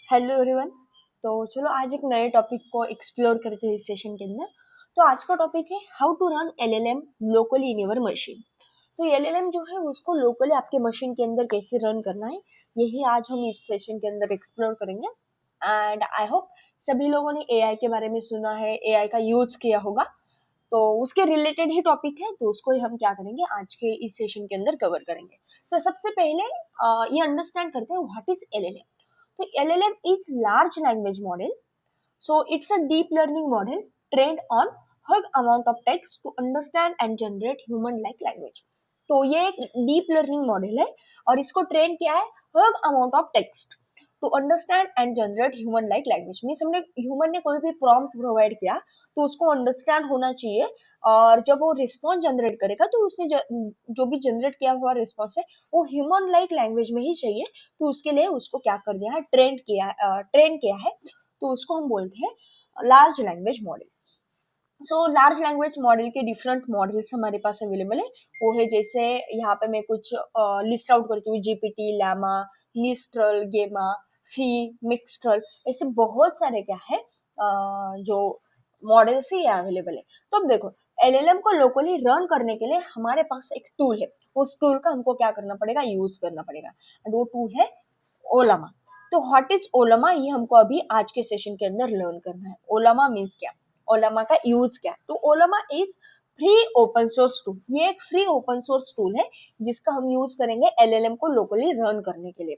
Hello everyone. तो चलो आज एक नए टॉपिक को एक्सप्लोर करते हैं इस सेशन के अंदर। तो आज का टॉपिक है how to run LLM locally in your machine. तो एलएलएम जो है उसको लोकली आपके मशीन के अंदर कैसे रन करना है, यही आज हम इस सेशन के अंदर एक्सप्लोर करेंगे। एंड आई होप सभी लोगों ने एआई के बारे में सुना है, एआई का यूज किया होगा, तो उसके रिलेटेड ही टॉपिक है, तो उसको ही हम क्या करेंगे आज के इस सेशन के अंदर कवर करेंगे। सबसे पहले ये अंडरस्टैंड करते हैं what is LLM. So LLM is large language model. So it's a deep learning model trained on hug amount of text to understand and generate human like language. तो ये एक डीप लर्निंग मॉडल है और इसको train किया है huge amount of text to understand and generate human like language. Means हमने human ने कोई भी प्रॉम्प्ट प्रोवाइड किया तो उसको अंडरस्टैंड होना चाहिए, और जब वो रिस्पॉन्स जनरेट करेगा तो उसने जो भी जनरेट किया हुआ रिस्पॉन्स है वो ह्यूमन लाइक लैंग्वेज में ही चाहिए। तो उसके लिए उसको क्या कर दिया है, ट्रेन किया है, तो उसको हम बोलते हैं large language model. Large language model के डिफरेंट मॉडल्स हमारे पास अवेलेबल है। वो है जैसे यहाँ पे मैं कुछ लिस्ट आउट करती हूँ, जीपीटी, लामा, मिस्ट्रल, गेमा, फी, मिक्स्ट्रल, ऐसे बहुत सारे क्या है जो मॉडल्स है ये अवेलेबल है। तो अब देखो एलएलएम को लोकली रन करने के लिए हमारे पास एक टूल है, उस टूल का हमको क्या करना पड़ेगा, यूज करना पड़ेगा, एंड वो टूल है ओलामा। तो व्हाट इज ओलामा, ये हमको अभी आज के सेशन के अंदर लर्न करना है। ओलामा मीन्स क्या, ओलामा का यूज क्या है। तो Ollama is free open source tool. ये एक फ्री ओपन सोर्स टूल है जिसका हम यूज करेंगे एलएलएम को लोकली रन करने के लिए।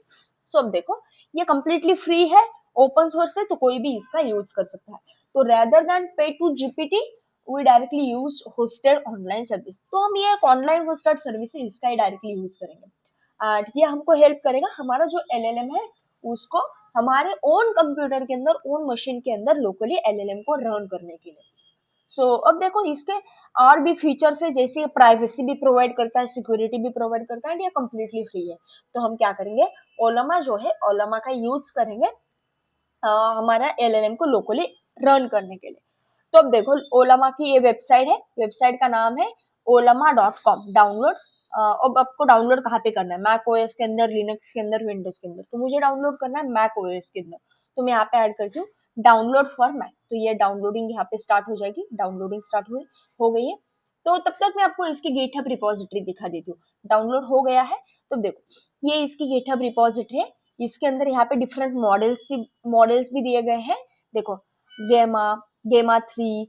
अब देखो ये कंप्लीटली फ्री है, ओपन सोर्स है, तो कोई भी इसका यूज कर सकता है। तो rather than pay to GPT we directly use hosted online service. तो हम ये एक ऑनलाइन होस्टेड सर्विस है, इसका ही डायरेक्टली यूज करेंगे। एंड ये हमको हेल्प करेगा हमारा जो एलएलएम है उसको हमारे ओन कंप्यूटर के अंदर, ओन मशीन के अंदर लोकली एलएलएम को रन करने के लिए। अब देखो इसके और भी फीचर्स है, जैसे प्राइवेसी भी प्रोवाइड करता है, सिक्योरिटी भी प्रोवाइड करता है, ये कंप्लीटली फ्री है। तो हम क्या करेंगे, ओलामा जो है ओलामा का यूज करेंगे हमारा एलएलएम को लोकली रन करने के लिए। तो अब देखो ओलामा की ये वेबसाइट है, वेबसाइट का नाम है olama.com। डाउनलोड्स अब आपको डाउनलोड कहाँ पे करना है, मैक ओएस के अंदर, लिनक्स के अंदर, विंडोज के अंदर। तो मुझे डाउनलोड करना है मैक ओएस के अंदर, तो मैं यहाँ पे ऐड करती हूँ डाउनलोड फॉर मैक। तो ये डाउनलोडिंग यहाँ पे स्टार्ट हो जाएगी, डाउनलोडिंग स्टार्ट हो गई है। तो तब तक मैं आपको इसकी गिटहब रिपोजिटरी दिखा देती हूँ। डाउनलोड हो गया है, तो देखो ये इसकी गिटहब रिपोजिटरी है। इसके अंदर यहाँ पे डिफरेंट मॉडल्स भी दिए गए हैं। देखो गेमा, गेमा 3,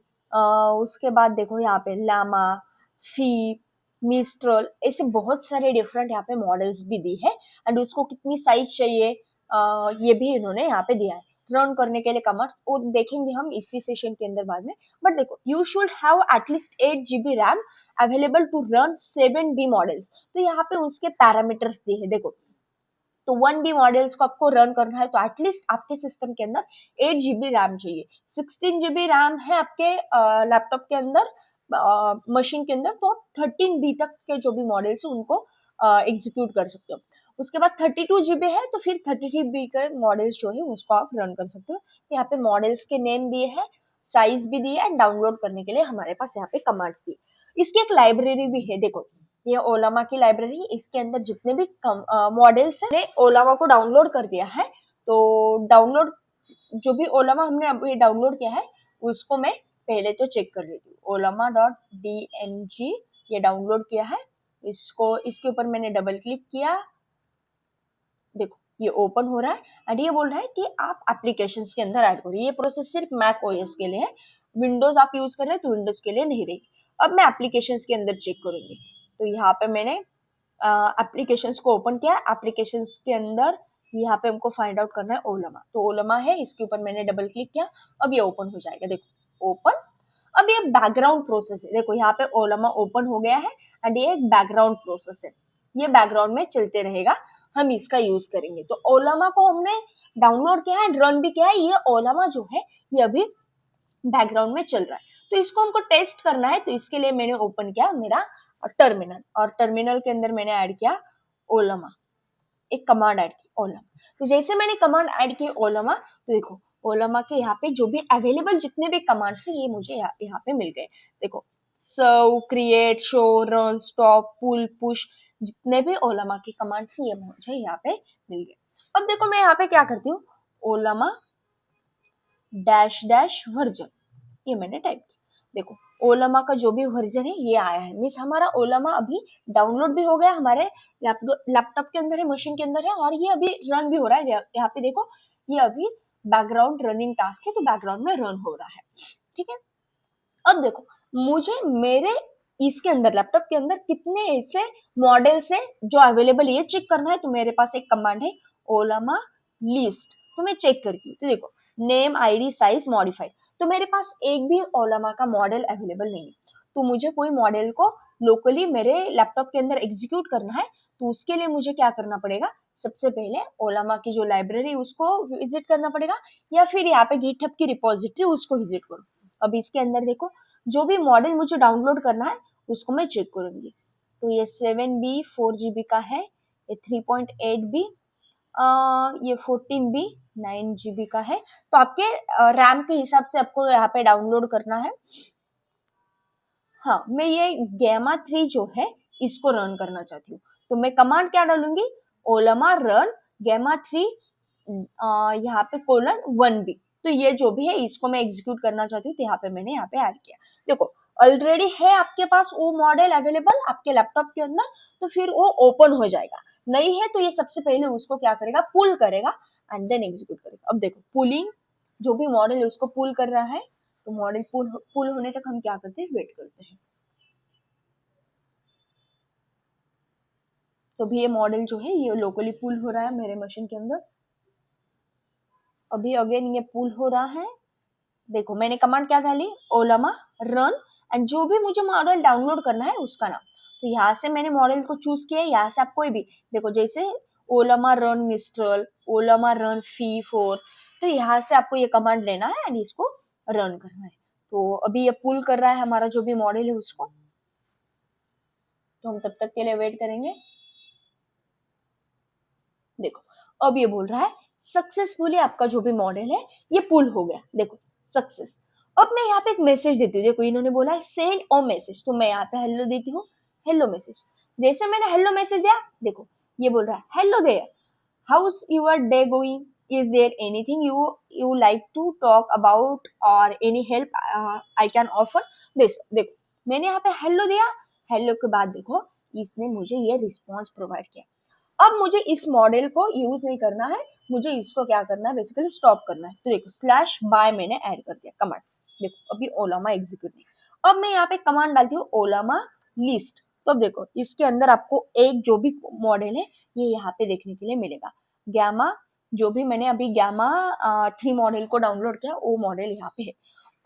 उसके बाद देखो यहाँ पे लामा, फी, मिस्ट्रल, ऐसे बहुत सारे डिफरेंट यहाँ पे मॉडल्स भी दी है। एंड उसको कितनी साइज चाहिए ये भी इन्होंने यहाँ पे दिया है। रन करने के लिए कमांड्स वो देखेंगे हम इसी सेशन के अंदर बाद में। बट देखो you should have at least 8 GB RAM available to run 7B models. तो यहाँ पे उसके पैरामीटर्स दिए है। देखो तो 1B मॉडल्स को आपको रन करना है तो एटलीस्ट आपके सिस्टम के अंदर 8 GB रैम चाहिए। 16 GB रैम है आपके लैपटॉप के अंदर, मशीन के अंदर, तो आप 13B तक के जो भी मॉडल्स है उनको एग्जीक्यूट कर सकते हो। उसके बाद 32 GB है तो फिर 33B के मॉडल्स जो है उसको आप रन कर सकते हो। तो यहाँ पे मॉडल्स के नेम दिए हैं, साइज भी दिए है, डाउनलोड करने के लिए हमारे पास यहाँ पे कमांड्स भी। इसकी एक लाइब्रेरी भी है। देखो ये ओलामा की लाइब्रेरी, इसके अंदर जितने भी मॉडल्स है ओलामा को डाउनलोड कर दिया है। तो डाउनलोड जो भी ओलामा हमने अभी डाउनलोड किया है उसको मैं पहले तो चेक कर लेती हूँ। olama.dng ये डाउनलोड किया है, इसको इसके ऊपर मैंने डबल क्लिक किया, देखो ये ओपन हो रहा है एंड ये बोल रहा है कि आप एप्लीकेशंस के अंदर ऐड करो। ये प्रोसेस सिर्फ मैक ओएस के लिए है, विंडोज आप यूज कर रहे हैं तो विंडोज के लिए नहीं रही। अब मैं एप्लीकेशंस के अंदर चेक करूंगी। तो यहाँ पे मैंने एप्लीकेशंस को ओपन किया, एप्लीकेशंस के अंदर यहाँ पे हमको फाइंड आउट करना है ओलामा। तो ओलामा है, इसके ऊपर मैंने डबल क्लिक किया, अब ये ओपन हो जाएगा। देखो ओपन। अब ये बैकग्राउंड प्रोसेस है, देखो यहाँ पे ओलामा ओपन हो गया है एंड ये एक बैकग्राउंड प्रोसेस है, ये बैकग्राउंड में चलते रहेगा, हम इसका यूज करेंगे। तो ओलामा को हमने डाउनलोड किया है, रन भी किया है। ये ओलामा जो है ये अभी बैकग्राउंड में चल रहा है। तो इसको हमको टेस्ट करना है, तो इसके लिए मैंने ओपन किया मेरा टर्मिनल, और टर्मिनल के अंदर मैंने ऐड किया ओलामा, एक कमांड ऐड की ओलामा। तो जैसे मैंने कमांड ऐड की ओलामा, तो देखो ओलामा के यहाँ पे जो भी अवेलेबल जितने भी कमांड्स है ये मुझे यहाँ पे मिल गए। देखो सर्व, क्रिएट, शो, रन, स्टॉप, पुल, पुश, जितने भी ओलामा की कमांड्स है ये मुझे यहाँ पे मिल गए। अब देखो मैं यहाँ पे क्या करती हूँ, ओलामा डैश डैश वर्जन, ये मैंने टाइप किया। देखो ओलामा का जो भी वर्जन है ये आया है, मीन्स हमारा ओलामा अभी डाउनलोड भी हो गया, हमारे लैपटॉप के अंदर है, मशीन के अंदर है, और ये अभी रन भी हो रहा है। यहाँ पे देखो ये अभी बैकग्राउंड रनिंग टास्क है, तो बैकग्राउंड में रन हो रहा है। ठीक है, अब देखो मुझे मेरे इसके अंदर लैपटॉप के अंदर कितने ऐसे मॉडल्स है जो अवेलेबल है ये चेक करना है। तो मेरे पास एक कमांड है ओलामा लिस्ट, तो मैं चेक करती हूँ। तो देखो नेम आईडी साइज मॉडिफाइड, तो मेरे पास एक भी ओलामा का मॉडल अवेलेबल नहीं है। तो मुझे कोई मॉडल को लोकली मेरे लैपटॉप के अंदर एग्जीक्यूट करना है, तो उसके लिए मुझे क्या करना पड़ेगा, सबसे पहले ओलामा की जो लाइब्रेरी उसको विजिट करना पड़ेगा, या फिर यहाँ पे गिटहब की रिपोजिटरी उसको विजिट करो। अब इसके अंदर देखो जो भी मॉडल मुझे डाउनलोड करना है उसको मैं चेक करूंगी। तो ये 7B 4GB का है, ये 3.8B, ये 14B 9GB का है। तो आपके रैम के हिसाब से आपको यहाँ पे डाउनलोड करना है। हाँ, मैं ये गैमा 3 जो है इसको रन करना चाहती हूँ, तो मैं कमांड क्या डालूंगी, ओलामा रन गैमा 3 यहाँ पे :1B। तो ये जो भी है इसको मैं एग्जीक्यूट करना चाहती हूँ, तो यहाँ पे मैंने यहाँ पे ऐड किया। देखो ऑलरेडी है आपके पास वो मॉडल अवेलेबल आपके लैपटॉप के अंदर, तो फिर वो ओपन हो जाएगा। नहीं है तो ये सबसे पहले उसको क्या करेगा, पुल करेगा एंड देन एग्जीक्यूट करेगा। अब देखो पुलिंग, जो भी मॉडल है उसको पुल कर रहा है, तो मॉडल पुल होने तक हम क्या करते हैं, वेट करते हैं। तो भी ये मॉडल जो है ये लोकली पुल हो रहा है मेरे मशीन के अंदर। अभी अगेन ये पुल हो रहा है। देखो मैंने कमांड क्या डाली, ओलामा रन एंड जो भी मुझे मॉडल डाउनलोड करना है उसका नाम। तो यहाँ से मैंने मॉडल को चूज किया, यहाँ से आप कोई भी देखो, जैसे ओलामा रन मिस्ट्रल, ओलामा रन फी 4, तो यहाँ से आपको ये कमांड लेना है एंड इसको रन करना है। तो अभी ये पुल कर रहा है हमारा जो भी मॉडल है उसको, तो हम तब तक के लिए वेट करेंगे। देखो अब ये बोल रहा है सक्सेसफुली आपका जो भी मॉडल है ये पुल हो गया, देखो सक्सेस। अब मैं यहाँ पे एक मैसेज देती हूँ, देखो इन्होंने बोला है सेंड अ मैसेज, तो मैं यहाँ पे हेलो देती हूँ, हेलो मैसेज। जैसे मैंने हेलो मैसेज दिया, देखो ये बोल रहा है hello there, how's your day going, is there anything you like to talk about or any help I can offer this. देखो मैंने यहाँ पे हेलो दिया, हेलो के बाद देखो इसने मुझे ये रिस्पॉन्स प्रोवाइड किया। अब मुझे इस मॉडल को यूज नहीं करना है, मुझे इसको क्या करना है, बेसिकली स्टॉप करना है। तो देखो स्लैश बाय मैंने ऐड कर दिया कमांड। देखो अभी ओलामा एग्जीक्यूट नहीं। अब मैं यहाँ पे कमांड डालती हूँ ओलामा लिस्ट। तो अब देखो इसके अंदर आपको एक जो भी मॉडल है ये यहाँ पे देखने के लिए मिलेगा। गैमा, जो भी मैंने अभी गैमा 3 मॉडल को डाउनलोड किया वो मॉडल यहाँ पे है।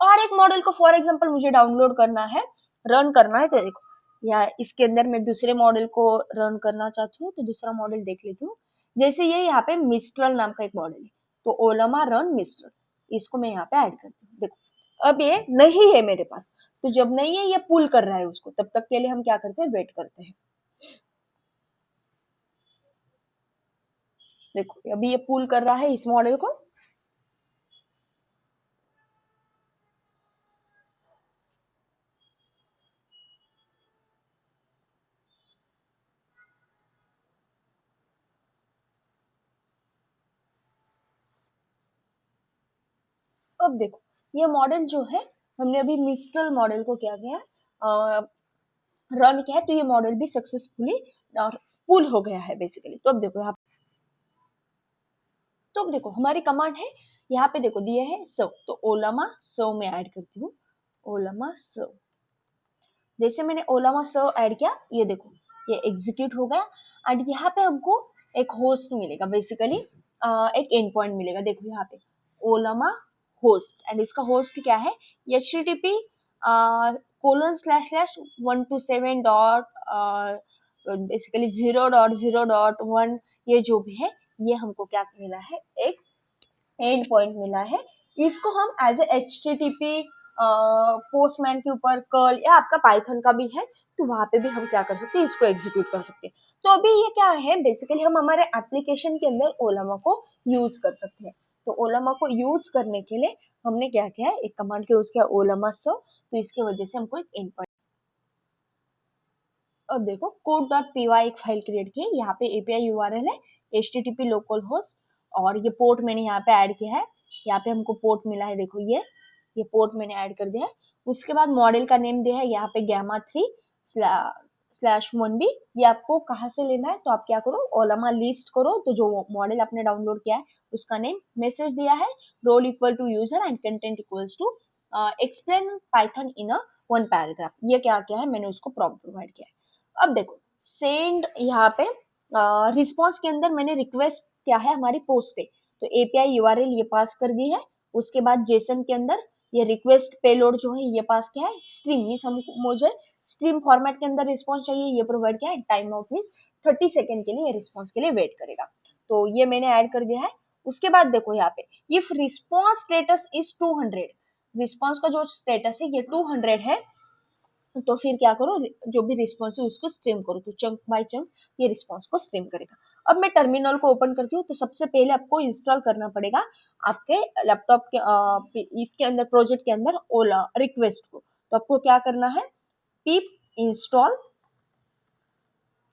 और एक मॉडल को फॉर एग्जाम्पल मुझे डाउनलोड करना है, रन करना है, तो देखो या इसके अंदर मैं दूसरे मॉडल को रन करना चाहती हूँ, तो दूसरा मॉडल देख लेती हूँ। जैसे ये यहाँ पे मिस्ट्रल नाम का एक मॉडल है, तो ओलामा रन मिस्ट्रल, इसको मैं यहाँ पे ऐड करती हूँ। देखो अब ये नहीं है मेरे पास, तो जब नहीं है ये पुल कर रहा है उसको, तब तक के लिए हम क्या करते हैं, वेट करते हैं। देखो अभी ये पुल कर रहा है इस मॉडल को। अब देखो ये मॉडल जो है हमने अभी मिस्ट्रल मॉडल को क्या किया, रन किया है, तो ये मॉडल भी सक्सेसफुली पुल हो गया है बेसिकली। तो अब देखो यहाँ, तो अब देखो हमारी कमांड है यहाँ पे देखो दिए है सर्व, तो ओलामा सर्व में ऐड करती हूँ, ओलामा सर्व। जैसे मैंने ओलामा सर्व ऐड किया, ये देखो ये एग्जीक्यूट हो गया एंड यहाँ पे हमको एक होस्ट मिलेगा, बेसिकली एक एंड पॉइंट मिलेगा। देखो यहाँ पे ओलामा होस्ट एंड इसका होस्ट क्या है, http ://127 डॉट बेसिकली 0.0.1, ये जो भी है ये हमको क्या मिला है, एक एंड पॉइंट मिला है। इसको हम as H T T P postman के ऊपर कर्ल या आपका पाइथन का भी है, तो वहां पे भी हम क्या कर सकते हैं, इसको एग्जीक्यूट कर सकते हैं। तो अभी ये क्या है, बेसिकली हम हमारे एप्लीकेशन के अंदर ओलामा को यूज कर सकते हैं। तो ओलामा को यूज करने के लिए हमने क्या किया है, एक कमांड के यूज किया ओलामा सो, तो इसकी वजह से हमको एक एंड पॉइंट। अब देखो code.py एक फाइल क्रिएट की है, यहाँ पे एपीआई यूआरएल है http लोकल होस्ट और ये पोर्ट मैंने यहाँ पे ऐड किया है, यहाँ पे हमको पोर्ट मिला है, देखो ये पोर्ट मैंने ऐड कर दिया है। उसके बाद मॉडल का नेम दिया है यहाँ पे gamma3/1b। ये आपको कहाँ से लेना है, तो आप क्या करो, ओलामा लिस्ट करो, तो जो मॉडल आपने डाउनलोड किया है उसका नेम, मैसेज दिया है role equal to user and content equals to explain Python in a 1 paragraph. ये क्या किया है, मैंने उसको प्रॉम्प्ट प्रोवाइड किया है। अब देखो सेंड, यहाँ पे रिस्पॉन्स के अंदर मैंने रिक्वेस्ट क्या है, हमारी पोस्ट है, तो एपीआई यूआरएल ये पास कर दी है। उसके बाद जेसन के अंदर ये रिक्वेस्ट पेलोड जो है ये पास किया है, स्ट्रीम मीन्स मुझे स्ट्रीम फॉर्मेट के अंदर रिस्पॉन्स चाहिए, ये प्रोवाइड किया है। टाइम आउट मीन्स 30 सेकेंड के लिए ये रिस्पॉन्स के लिए वेट करेगा, तो ये मैंने ऐड कर दिया है। उसके बाद देखो यहाँ पे if response status is 200, response का जो स्टेटस है ये 200 है, तो फिर क्या करो, जो भी रिस्पॉन्स है उसको स्ट्रीम करो, तो चंक बाय चंक ये रिस्पॉन्स को स्ट्रीम करेगा। अब मैं टर्मिनल को ओपन करती हूँ, तो सबसे पहले आपको इंस्टॉल करना पड़ेगा आपके लैपटॉप के इसके अंदर, प्रोजेक्ट के अंदर ओला रिक्वेस्ट को। तो आपको क्या करना है, pip इंस्टॉल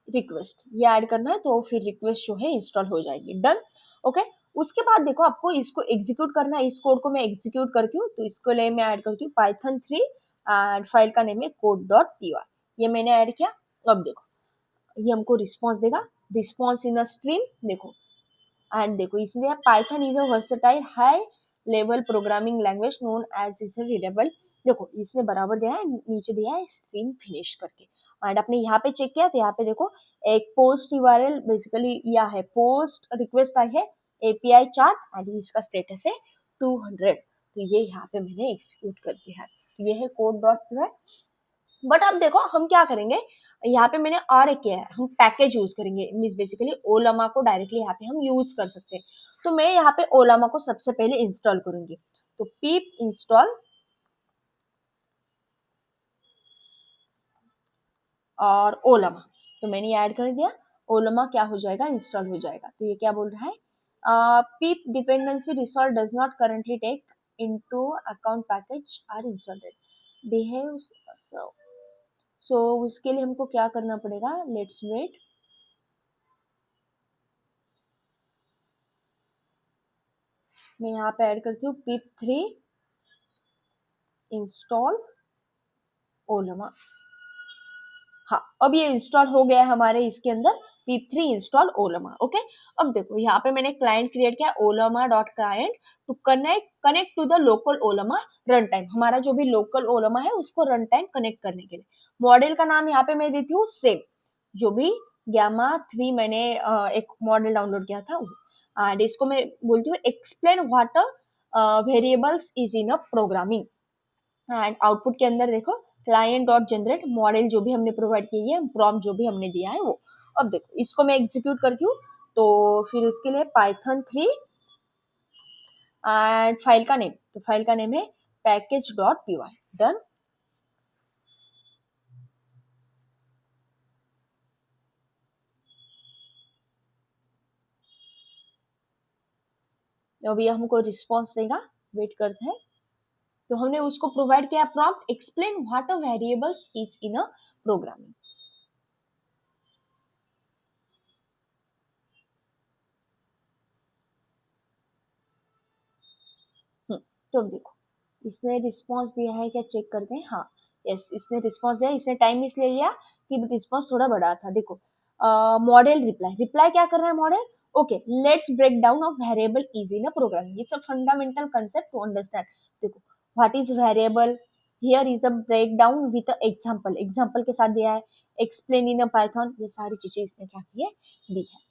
रिक्वेस्ट ये ऐड करना है, तो फिर रिक्वेस्ट जो है इंस्टॉल हो जाएगी, डन। ओके, उसके बाद देखो आपको इसको एग्जीक्यूट करना है। इस कोड को मैं एग्जीक्यूट करती हूँ, तो इसको लिए मैं ऐड करती हूँ python3 एंड फाइल का नेम है code.py। ये मैंने ऐड किया। अब देखो ये हमको रिस्पॉन्स देगा, रिस्पॉन्स इन अ स्ट्रीम, देखो एंड देखो इसने Python is a versatile high level programming language known as is readable. देखो इसने बराबर दिया है, नीचे दिया है स्ट्रीम फिनिश करके। एंड आपने यहाँ पे चेक किया, तो यहाँ पे देखो एक पोस्ट यूआरएल बेसिकली या है, पोस्ट रिक्वेस्ट आई है एपीआई चार्ट एंड इसका स्टेटस है 200, तो ये यहाँ पे मैंने एक्सिक्यूट कर दिया है। ये है code.py। बट अब देखो हम क्या करेंगे, यहाँ पे मैंने और एक किया है, हम पैकेज यूज करेंगे, मीन्स बेसिकली ओलामा को डायरेक्टली यहाँ पे हम यूज कर सकते हैं। तो मैं यहाँ पे ओलामा को सबसे पहले इंस्टॉल करूंगी, तो pip इंस्टॉल और ओलामा, तो मैंने ऐड कर दिया। ओलामा क्या हो जाएगा, इंस्टॉल हो जाएगा। तो ये क्या बोल रहा है, pip dependency resolve does not currently take into account package are installed behaves so उसके लिए हमको क्या करना पड़ेगा, लेट्स वेट। मैं यहाँ पे ऐड करती हूँ pip3 इंस्टॉल ओलामा। हाँ, अब ये इंस्टॉल हो गया हमारे इसके अंदर pip3 इंस्टॉल ओलामा। ओके, अब देखो यहाँ पे मैंने क्लाइंट क्रिएट किया olama.client to connect to the local Ollama run time. हमारा जो भी लोकल ओलामा है उसको रन टाइम कनेक्ट करने के लिए मॉडल का नाम यहाँ पे मैं देती हूँ सेम, जो भी gamma3 मैंने एक मॉडल डाउनलोड किया था एंड इसको मैं बोलती हूँ explain what variables is in a programming. And output के अंदर देखो क्लाइंट डॉट जनरेट मॉडल जो भी हमने प्रोवाइड की है, प्रॉम्प्ट जो भी हमने दिया है वो। अब देखो इसको मैं एग्जीक्यूट करती हूँ, तो फिर उसके लिए python3 एंड फाइल का नेम, तो फाइल का नेम है package.py, डन। अब ये हमको रिस्पॉन्स देगा, वेट करते हैं। तो हमने उसको प्रोवाइड किया prompt explain what a variables is in a programming. तो अब देखो इसने रिस्पॉन्स दिया है क्या, चेक करते हैं। हाँ यस, इसने रिस्पॉन्स दिया। इसने टाइम इसलिए लिया कि रिस्पॉन्स थोड़ा बड़ा था। देखो मॉडल रिप्लाई क्या कर रहा है model, okay let's break down of variable is in a programming. It's a fundamental concept to understand. देखो what is variable, here is a break down with example, example के साथ दिया है, एक्सप्लेन इन अ पाइथन, ये सारी चीजें इसने क्या की है, दी है।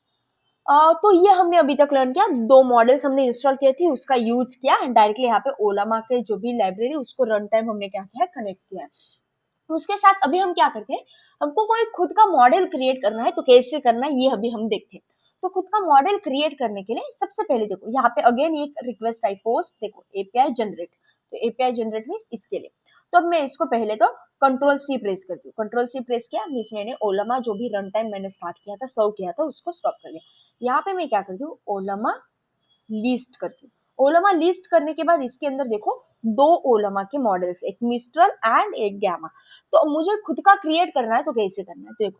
तो ये हमने अभी तक लर्न किया, दो मॉडल्स हमने इंस्टॉल किए थे, उसका यूज किया डायरेक्टली यहाँ पे ओलामा के जो भी लाइब्रेरी उसको रन टाइम हमने क्या किया है, कनेक्ट किया है। उसके साथ अभी हम क्या करते हैं, हमको कोई खुद का मॉडल क्रिएट करना है, तो कैसे करना है ये अभी हम देखते हैं। तो खुद का मॉडल क्रिएट करने के लिए सबसे पहले देखो यहाँ पे अगेन एक रिक्वेस्ट आई पोस्ट, देखो एपीआई जनरेट, तो एपीआई जनरेट मीन्स इसके लिए। तो अब मैं इसको पहले तो कंट्रोल सी प्रेस करती हूँ, कंट्रोल सी प्रेस किया मीन्स मैंने ओलामा जो भी रन टाइम मैंने स्टार्ट किया था, सर्व किया था, उसको स्टॉप कर दिया। यहाँ पे मैं क्या करती हूँ, ओलामा लिस्ट करती हूँ। ओलामा लिस्ट करने के बाद इसके अंदर देखो दो ओलामा के मॉडल्स, एक मिस्ट्रल एंड एक गैमा। तो मुझे खुद का क्रिएट करना है, तो कैसे करना है, तो देखो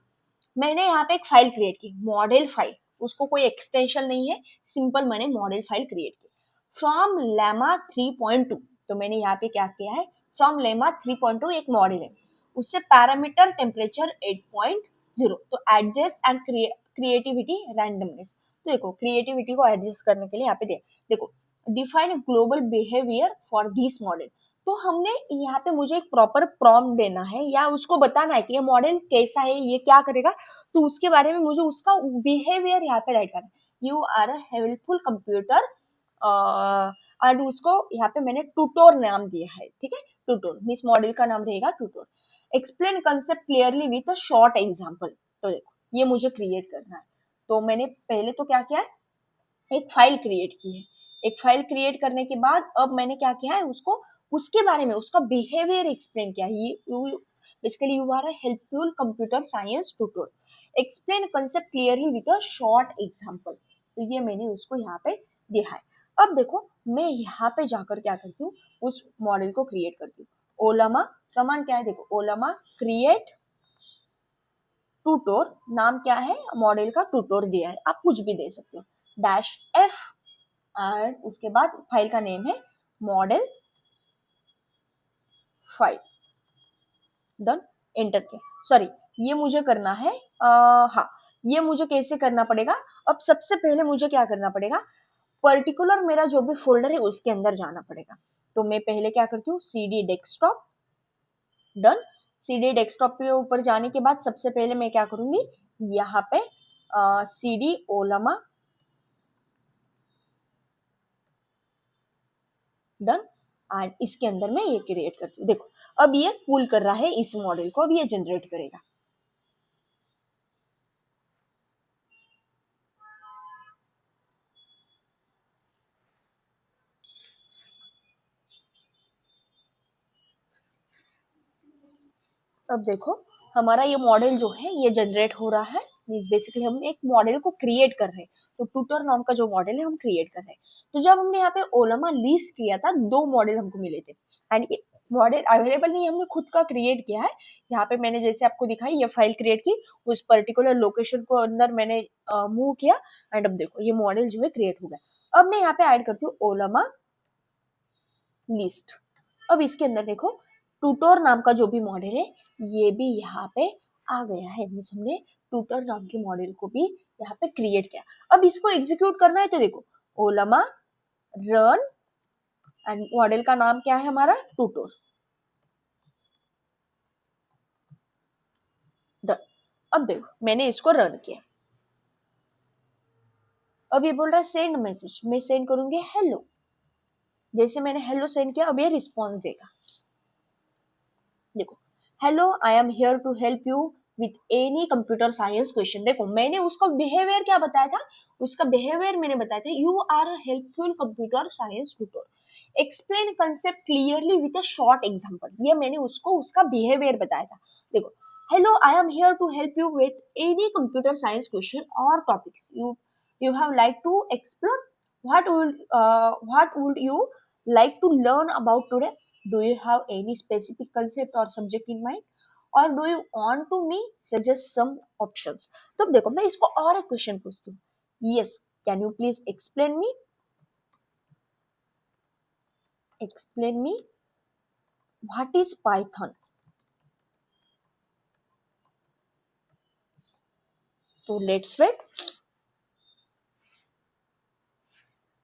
मैंने यहाँ पे एक फाइल क्रिएट की, मॉडल फाइल, उसको कोई एक्सटेंशन नहीं है, सिंपल मैंने मॉडल फाइल क्रिएट की फ्रॉम लेमा 3.2। तो मैंने यहाँ पे क्या किया है, फ्रॉम लेमा 3.2 एक मॉडल है, उससे पैरामीटर टेम्परेचर 8.0, तो एडजस्ट एंड क्रिएटिविटी रैंडमनेस। तो देखो क्रिएटिविटी को एडजस्ट करने के लिए यहाँ पे देखो define global behaviour for this model. तो हमने यहाँ पे मुझे एक प्रॉपर प्रॉम्प्ट देना है या उसको बताना है कि ये मॉडल कैसा है, ये क्या करेगा, तो उसके बारे में मुझे उसका बिहेवियर यहाँ पे राइट करना है। You are a helpful computer and उसको यहाँ पे मैंने ट्यूटोर नाम दिया है, ठीक है, ट्यूटोर मीन्स मॉडल का नाम रहेगा tutorial. Explain concept clearly with a short example. तो देखो ये मुझे क्रिएट करना है, तो मैंने पहले तो क्या किया है, एक फाइल क्रिएट की है। एक फाइल क्रिएट करने के बाद अब मैंने क्या किया है, उसको उसके बारे में उसका बिहेवियर एक्सप्लेन किया है। Basically you are a helpful computer science tutor, explain concept clearly with a short example. तो ये मैंने उसको यहाँ पे दिया है। अब देखो मैं यहाँ पे जाकर क्या करती हूँ, उस मॉडल को क्रिएट करती हूँ। ओलामा कमांड क्या है, देखो ओलामा क्रिएट ट्यूटोर, नाम क्या है मॉडल का, ट्यूटोर दिया है, आप कुछ भी दे सकते हो, डैश एफ एंड उसके बाद फाइल का नेम है मॉडल फाइल। डन, एंटर किया। सॉरी ये मुझे करना है हाँ, ये मुझे कैसे करना पड़ेगा, अब सबसे पहले मुझे क्या करना पड़ेगा, पर्टिकुलर मेरा जो भी फोल्डर है उसके अंदर जाना पड़ेगा। तो मैं पहले क्या करती हूँ, CD desktop. Done, CD desktop के ऊपर जाने के बाद सबसे पहले मैं क्या करूंगी, यहाँ पे CD ओलामा। डन, एंड इसके अंदर मैं ये क्रिएट करती हूँ। देखो अब ये पुल कर रहा है इस मॉडल को, अब ये जनरेट करेगा। अब देखो हमारा ये मॉडल जो है ये जनरेट हो रहा है, मीन्स बेसिकली हम एक मॉडल को क्रिएट कर रहे हैं। तो ट्यूटर नाम का जो मॉडल है हम क्रिएट कर रहे हैं। तो जब हमने यहाँ पे ओलामा लिस्ट किया था, दो मॉडल हमको मिले थे एंड ये मॉडल अवेलेबल नहीं, हमने खुद का क्रिएट किया है। यहाँ पे मैंने जैसे आपको दिखाई ये फाइल क्रिएट की, उस पर्टिकुलर लोकेशन को अंदर मैंने मूव किया एंड अब देखो ये मॉडल जो है क्रिएट हो गया। अब मैं यहाँ पे ऐड करती हूँ ओलामा लिस्ट। अब इसके अंदर देखो ट्यूटर नाम का जो भी मॉडल है ये भी यहाँ पे आ गया है, मीन्स हमने ट्यूटर नाम के मॉडल को भी यहाँ पे क्रिएट किया। अब इसको एग्जीक्यूट करना है तो देखो ओलामा रन एंड मॉडल का नाम क्या है हमारा ट्यूटर। डन, अब देखो मैंने इसको रन किया। अब ये बोल रहा है सेंड मैसेज, मैं सेंड करूंगी हेलो। जैसे मैंने हेलो सेंड किया अब ये रिस्पॉन्स देगा। देखो hello I am here to help you with any computer science question. देखो मैंने उसका बिहेवियर क्या बताया था, उसका बिहेवियर मैंने बताया था you are a helpful computer science tutor, explain concept clearly with a short example. ये मैंने उसको उसका बिहेवियर बताया था। देखो hello I am here to help you with any computer science question और topics you have like to explore, what would you like to learn about today, do you have any specific concept or subject in mind, or do you want to me suggest some options। तो देखो मैं इसको और एक question पूछती हूँ, yes can you please explain me what is python। तो let's wait.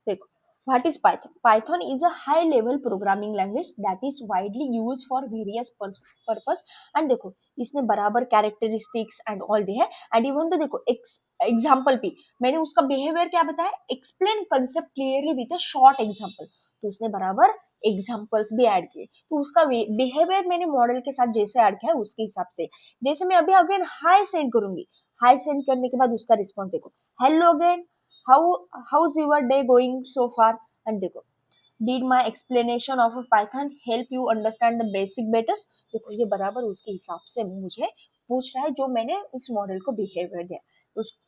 देखो what is python, python is a high level programming language that is widely used for various purpose। and देखो इसने बराबर कैरेक्टरिस्टिक्स एंड ऑल दी है and even तो देखो example भी मैंने उसका बिहेवियर क्या बताया, explain concept clearly with a short example. तो उसने बराबर एग्जांपल्स भी ऐड किए। तो उसका बिहेवियर मैंने मॉडल के साथ जैसे ऐड किया है उसके हिसाब से। जैसे मैं अभी अगेन हाई सेंड करूंगी, हाई सेंड करने के बाद उसका रिस्पॉन्स देखो hello again, how how's your day going so far, and देखो did my explanation of python help you understand the basic better। देखो ये बराबर उसके हिसाब से मुझे पूछ रहा है जो मैंने उस मॉडल को बिहेवियर दिया,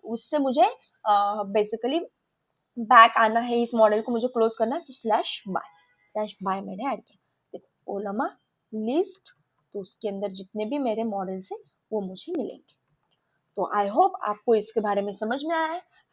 उससे मुझे बेसिकली बैक आना है, इस मॉडल को मुझे क्लोज करना है। तो स्लैश बाय मैंने ऐड किया। देखो ओलामा लिस्ट, तो उसके अंदर जितने भी मेरे मॉडल्स हैं वो मुझे मिलेंगे। तो आई होप आपको इसके बारे में समझ में आया है।